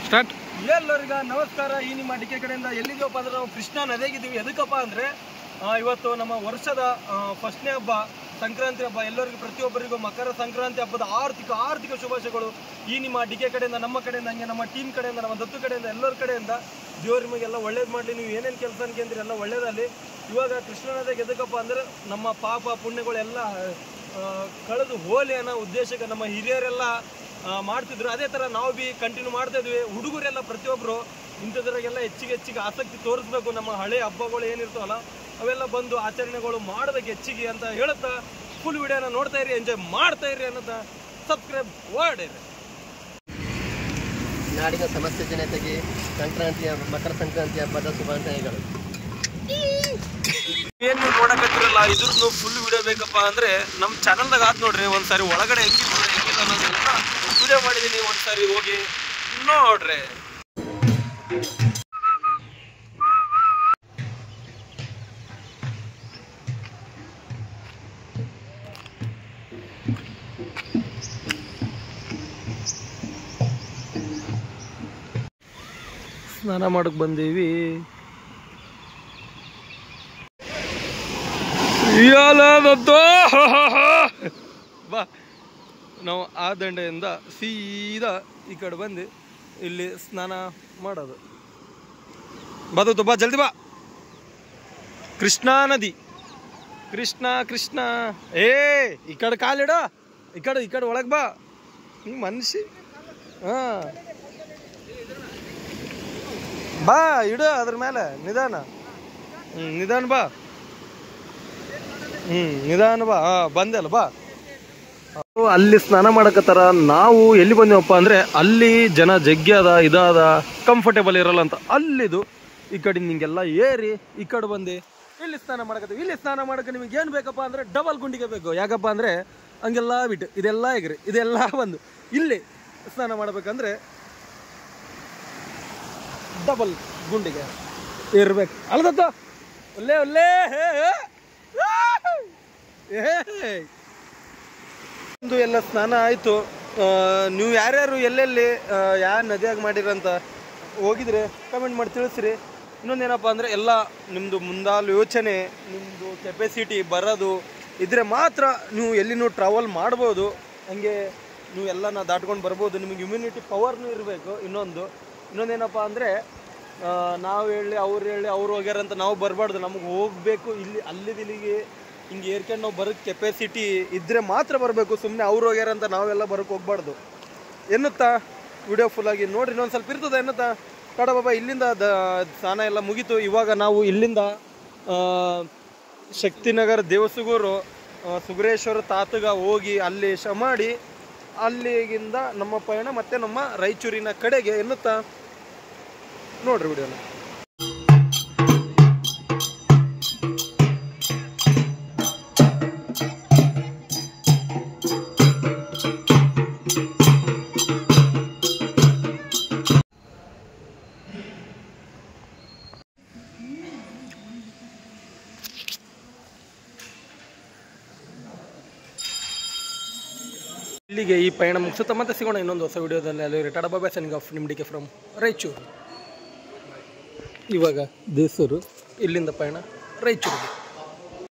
Start. ಎಲ್ಲರಿಗ ನಮಸ್ಕಾರ. ಈ ನಿಮ್ಮ ಡಿಕೆ ಕಡೆಯಿಂದ ಎಲ್ಲಿದ್ದೀವಪ್ಪ ಅಂದ್ರೆ ನಾವು ಕೃಷ್ಣಾ ನದಿಗಿದ್ದೀವಿ. ಎದಕ್ಕಪ್ಪ ಅಂದರೆ ಇವತ್ತು ನಮ್ಮ ವರ್ಷದ ಫಸ್ಟ್ನೇ ಹಬ್ಬ ಸಂಕ್ರಾಂತಿ ಹಬ್ಬ. ಎಲ್ಲರಿಗೂ ಪ್ರತಿಯೊಬ್ಬರಿಗೂ ಮಕರ ಸಂಕ್ರಾಂತಿ ಹಬ್ಬದ ಆರ್ಥಿಕ ಶುಭಾಶಯಗಳು. ಈ ನಿಮ್ಮ ಡಿಕೆ ಕಡೆಯಿಂದ, ನಮ್ಮ ಕಡೆಯಿಂದ, ಹಂಗೆ ನಮ್ಮ ಟೀಮ್ ಕಡೆಯಿಂದ, ನಮ್ಮ ದತ್ತು ಕಡೆಯಿಂದ, ಎಲ್ಲರ ಕಡೆಯಿಂದ ದೇವ್ರ ನಿಮಗೆಲ್ಲ ಒಳ್ಳೇದು ಮಾಡಲಿ. ನೀವು ಏನೇನು ಕೆಲಸ ಅನ್ಕೊಂಡ್ರಿ ಎಲ್ಲ ಒಳ್ಳೇದಲ್ಲಿ. ಇವಾಗ ಕೃಷ್ಣಾ ನದಿಗೆ ಎದಕ್ಕಪ್ಪ ಅಂದರೆ ನಮ್ಮ ಪಾಪ ಪುಣ್ಯಗಳೆಲ್ಲ ಕಳೆದು ಹೋಲಿ ಅನ್ನೋ ಉದ್ದೇಶಕ್ಕೆ ನಮ್ಮ ಹಿರಿಯರೆಲ್ಲ ಮಾಡ್ತಿದ್ರು. ಅದೇ ಥರ ನಾವು ಬಿ ಕಂಟಿನ್ಯೂ ಮಾಡ್ತಾ ಇದ್ವಿ. ಹುಡುಗರೆಲ್ಲ ಪ್ರತಿಯೊಬ್ಬರು ಇಂಥದ್ರಾಗೆಲ್ಲ ಹೆಚ್ಚಿಗೆ ಆಸಕ್ತಿ ತೋರಿಸ್ಬೇಕು. ನಮ್ಮ ಹಳೆ ಹಬ್ಬಗಳು ಏನಿರ್ತಾವಲ್ಲ ಅವೆಲ್ಲ ಬಂದು ಆಚರಣೆಗಳು ಮಾಡಬೇಕು ಹೆಚ್ಚಿಗೆ ಅಂತ ಹೇಳುತ್ತಾ ಫುಲ್ ವಿಡಿಯೋನ ನೋಡ್ತಾ ಇರಿ, ಎಂಜಾಯ್ ಮಾಡ್ತಾ ಇರಿ ಅನ್ನೋದ ಸಬ್ಸ್ಕ್ರೈಬ್ ಮಾಡಿರಿ. ನಾಡಿನ ಸಮಸ್ತ ಜನತೆಗೆ ಮಕರ ಸಂಕ್ರಾಂತಿ ಹಬ್ಬದ ಶುಭಾಶಯಗಳು. ಏನು ನೋಡಕತ್ತಿರಲ್ಲ ಇದ್ರದ್ದು ಫುಲ್ ವಿಡಿಯೋ ಬೇಕಪ್ಪ ಅಂದರೆ ನಮ್ಮ ಚಾನಲ್ದಾಗ ಆದ್ ನೋಡ್ರಿ. ಒಂದ್ಸಾರಿ ಒಳಗಡೆ ಹೆಂಗಿಲ್ಲ ಅನ್ನೋದೆಲ್ಲ ವಿಡಿಯೋ ಮಾಡಿದ್ದೀನಿ, ಒಂದ್ಸಾರಿ ಹೋಗಿ ನೋಡ್ರಿ. ಸ್ನಾನ ಮಾಡಕ್ಕೆ ಬಂದೀವಿ. ಬಾ, ನಾವು ಆ ದಂಡೆಯಿಂದ ಸೀದಾ ಈ ಕಡೆ ಬಂದು ಇಲ್ಲಿ ಸ್ನಾನ ಮಾಡೋದು. ಬದತ್ತು ಬಾ, ಜಲ್ದಿ ಬಾ. ಕೃಷ್ಣಾ ನದಿ, ಕೃಷ್ಣ ಈ ಕಡೆ ಕಾಲಿಡ, ಈ ಕಡೆ ಒಳಗೆ ಬಾ. ನೀ ಮನುಷ್ಯ ಬಾ, ಇಡು ಅದ್ರ ಮೇಲೆ ನಿಧಾನ. ನಿಧಾನ ಬಾ, ನಿಧಾನ ಬಾ. ಬಂದಲ್ಲ ಬಾ. ಅಲ್ಲಿ ಸ್ನಾನ ಮಾಡಕತ್ತಾರ. ನಾವು ಎಲ್ಲಿ ಬಂದೇವಪ್ಪ ಅಂದ್ರೆ ಅಲ್ಲಿ ಜನ ಜಗ್ಗಿ ಇದಾದ ಕಂಫರ್ಟೇಬಲ್ ಇರಲ್ಲ ಅಂತ ಅಲ್ಲಿದು ಈ ಕಡೆ ನಿಂಗೆಲ್ಲ ಏರಿ ಈ ಕಡೆ ಬಂದು ಇಲ್ಲಿ ಸ್ನಾನ ಮಾಡಕತ್ತೀವಿ. ಇಲ್ಲಿ ಸ್ನಾನ ಮಾಡಕ್ಕೆ ನಿಮಗೆ ಏನು ಬೇಕಪ್ಪ ಅಂದ್ರೆ ಡಬಲ್ ಗುಂಡಿಗೆ ಬೇಕು. ಯಾಕಪ್ಪ ಅಂದ್ರೆ ಹಂಗೆಲ್ಲ ಬಿಟ್ಟು ಇದೆಲ್ಲ ಎಗ್ರಿ ಇದೆಲ್ಲ ಬಂದು ಇಲ್ಲಿ ಸ್ನಾನ ಮಾಡ್ಬೇಕಂದ್ರೆ ಡಬಲ್ ಗುಂಡಿಗೆ ಇರ್ಬೇಕು. ಅಲ್ದತ್ತ ಒಲ್ಲೆ ಒಂದು ಎಲ್ಲ ಸ್ನಾನ ಆಯಿತು. ನೀವು ಯಾರ್ಯಾರು ಎಲ್ಲೆಲ್ಲಿ ಯಾವ ನದಿಯಾಗಿ ಮಾಡಿರಂತ ಹೋಗಿದ್ರೆ ಕಮೆಂಟ್ ಮಾಡಿ ತಿಳಿಸ್ರಿ. ಇನ್ನೊಂದೇನಪ್ಪ ಅಂದರೆ ಎಲ್ಲ ನಿಮ್ಮದು ಮುಂದಾಲು ಯೋಚನೆ, ನಿಮ್ಮದು ಕೆಪಾಸಿಟಿ ಬರೋದು ಇದ್ರೆ ಮಾತ್ರ ನೀವು ಎಲ್ಲಿನೂ ಟ್ರಾವೆಲ್ ಮಾಡ್ಬೋದು. ಹಂಗೆ ನೀವು ಎಲ್ಲನ ದಾಟ್ಕೊಂಡು ಬರ್ಬೋದು. ನಿಮಗೆ ಇಮ್ಯುನಿಟಿ ಪವರ್ನೂ ಇರಬೇಕು. ಇನ್ನೊಂದೇನಪ್ಪ ಅಂದರೆ ನಾವು ಹೇಳಿ ಅವ್ರು ಹೋಗ್ಯಾರಂತ ನಾವು ಬರಬಾರ್ದು. ನಮಗೆ ಹೋಗಬೇಕು ಇಲ್ಲಿಗೆ ಹಿಂಗೆ ಏರ್ಕೊಂಡು ನಾವು ಬರೋಕ್ಕೆ ಕೆಪಾಸಿಟಿ ಇದ್ದರೆ ಮಾತ್ರ ಬರಬೇಕು. ಸುಮ್ಮನೆ ಅವ್ರು ಹೋಗ್ಯಾರಂತ ನಾವೆಲ್ಲ ಬರೋಕ್ಕೆ ಹೋಗ್ಬಾರ್ದು ಎನ್ನುತ್ತಾ ವಿಡಿಯೋ ಫುಲ್ಲಾಗಿ ನೋಡ್ರಿ. ಇನ್ನೊಂದು ಸ್ವಲ್ಪ ಇರ್ತದೆ ಎನ್ನುತ್ತಾ. ಕಡ ಬಾಬಾ ಇಲ್ಲಿಂದ ಸ್ನಾನ ಎಲ್ಲ ಮುಗೀತು. ಇವಾಗ ನಾವು ಇಲ್ಲಿಂದ ಶಕ್ತಿನಗರ ದೇವಸುಗೂರು ಸುಗ್ರೇಶ್ವರ ತಾತಗ ಹೋಗಿ ಅಲ್ಲಿ ಮಾಡಿ ಅಲ್ಲಿಗಿಂದ ನಮ್ಮ ಪಯಣ ಮತ್ತೆ ನಮ್ಮ ರಾಯಚೂರಿನ ಕಡೆಗೆ ಎನ್ನುತ್ತಾ ನೋಡ್ರಿ ವಿಡಿಯೋನ. ಇಲ್ಲಿಗೆ ಈ ಪಯಣ ಮುಗಿಸುತ್ತಾ ಮತ್ತೆ ಸಿಗೋಣ ಇನ್ನೊಂದು ಹೊಸ ವಿಡಿಯೋದಲ್ಲಿ. ಅಲ್ಲಿ ಟಾಟಾ ಬಾಯ್ ಸೈನಿಂಗ್ ಆಫ್ ನಿಮ್ಮ ಡಿಕೆ ಫ್ರಮ್ ರಾಯಚೂರು. ಇವಾಗ ದೇಸೂರು, ಇಲ್ಲಿಂದ ಪಯಣ ರಾಯಚೂರಿಗೆ.